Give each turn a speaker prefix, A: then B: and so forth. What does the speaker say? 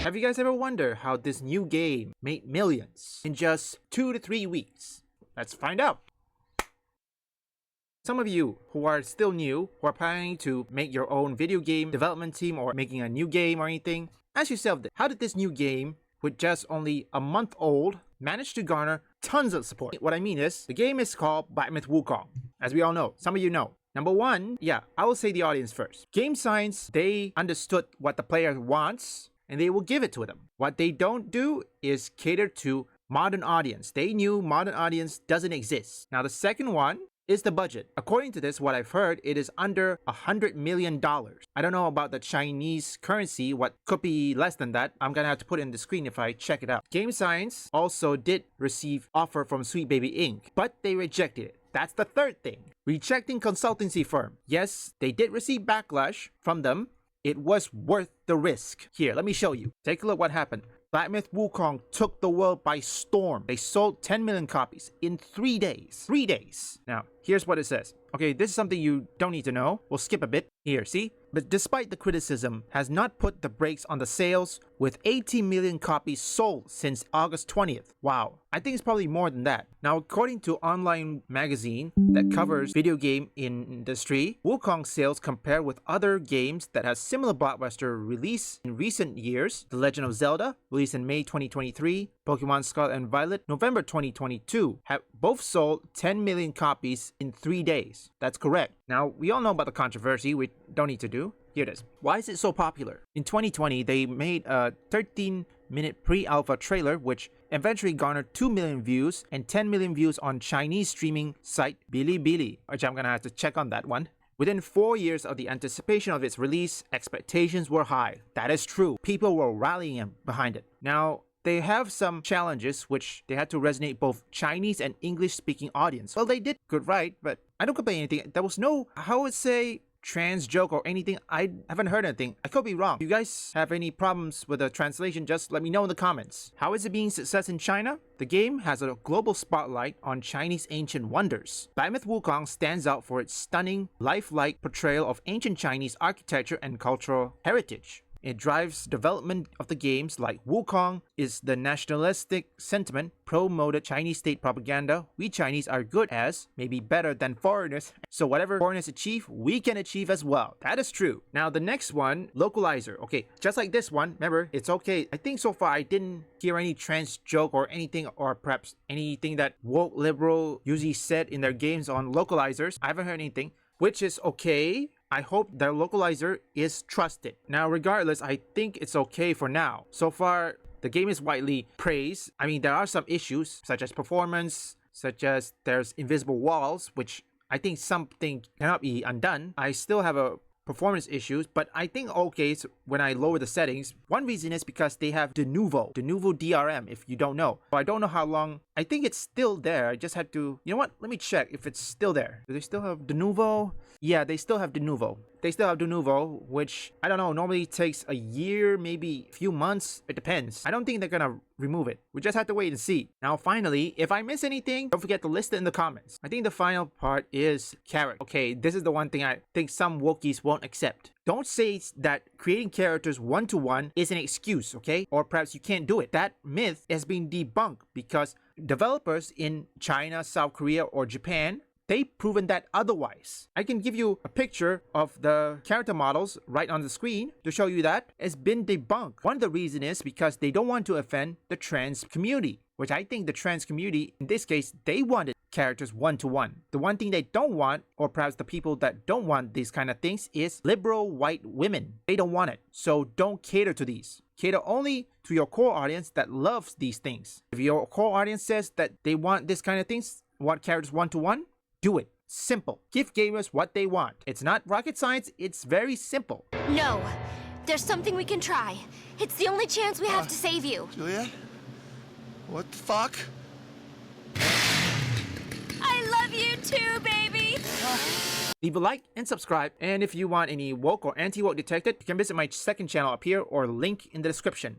A: Have you guys ever wondered how this new game made millions in just 2 to 3 weeks? Let's find out! Some of you who are still new, who are planning to make your own video game development team or making a new game or anything, ask yourself this: how did this new game, with just only a month old, manage to garner tons of support? What I mean is, the game is called Black Myth Wukong. As we all know, some of you know. Number one, I will say the audience first. Game science, they understood what the player wants and they will give it to them. What they don't do is cater to modern audience. They knew modern audience doesn't exist. Now the second one is the budget. According to this, what I've heard, it is under $100 million. I don't know about the Chinese currency, what could be less than that. I'm gonna have to put it in the screen if I check it out. Game Science also did receive offer from Sweet Baby Inc., but they rejected it. That's the third thing. Rejecting consultancy firm. Yes, they did receive backlash from them. It was worth the risk. Here, let me show you. Take a look what happened. Black Myth Wukong took the world by storm. They sold 10 million copies in 3 days. 3 days. Now, here's what it says. Okay, this is something you don't need to know. We'll skip a bit. Here, see? But despite the criticism, has not put the brakes on the sales, with 18 million copies sold since August 20th. Wow. I think it's probably more than that. Now, according to online magazine that covers video game industry, Wukong sales compare with other games that has similar blockbuster release in recent years. The Legend of Zelda, released in May 2023, Pokemon Scarlet and Violet, November 2022, have both sold 10 million copies in 3 days. That's correct. Now, we all know about the controversy, we don't need to do. Here it is. Why is it so popular? In 2020, they made a 13-minute pre-alpha trailer which eventually garnered 2 million views and 10 million views on Chinese streaming site Bilibili, which I'm gonna have to check on that one. Within 4 years of the anticipation of its release, expectations were high. That is true. People were rallying behind it. Now, they have some challenges which they had to resonate both Chinese and English-speaking audience. Well, they did good right, but I don't complain anything. There was no, how would say, trans joke or anything. I haven't heard anything. I could be wrong. If you guys have any problems with the translation, just let me know in the comments. How is it being a success in China? The game has a global spotlight on Chinese ancient wonders. Black Myth Wukong stands out for its stunning, lifelike portrayal of ancient Chinese architecture and cultural heritage. It drives development of the games like Wukong is the nationalistic sentiment, promoted Chinese state propaganda. We Chinese are good as, maybe better than foreigners. So whatever foreigners achieve, we can achieve as well. That is true. Now the next one, localizer. Okay, just like this one, remember, it's okay. I think so far I didn't hear any trans joke or anything, or perhaps anything that woke liberal usually said in their games on localizers. I haven't heard anything, which is okay. I hope their localizer is trusted. Now, regardless, I think it's okay for now. So far, the game is widely praised. I mean, there are some issues, such as performance, such as there's invisible walls, which I think something cannot be undone. I still have a performance issues, but I think okay when I lower the settings. One reason is because they have de novo DRM, if you don't know. But I don't know how long. I think it's still there. I just had to, you know what? Let me check if it's still there. Do they still have de novo? Yeah, they still have de novo. They still have de novo, which I don't know, normally takes a year, maybe a few months. It depends. I don't think they're gonna remove it. We just have to wait and see. Now, finally, if I miss anything, don't forget to list it in the comments. I think the final part is character. Okay, this is the one thing I think some Wokies won't accept. Don't say that creating characters one-to-one is an excuse, okay? Or perhaps you can't do it. That myth has been debunked because developers in China, South Korea, or Japan, they've proven that otherwise. I can give you a picture of the character models right on the screen to show you that it's been debunked. One of the reasons is because they don't want to offend the trans community, which I think the trans community, in this case, they wanted characters one-to-one. The one thing they don't want, or perhaps the people that don't want these kind of things, is liberal white women. They don't want it. So don't cater to these. Cater only to your core audience that loves these things. If your core audience says that they want this kind of things, want characters one-to-one, do it. Simple. Give gamers what they want. It's not rocket science, it's very simple.
B: No, there's something we can try. It's the only chance we have to save you.
C: Juliet? What the fuck?
B: I love you too, baby!
A: Leave a like and subscribe. And if you want any woke or anti-woke detected, you can visit my second channel up here or link in the description.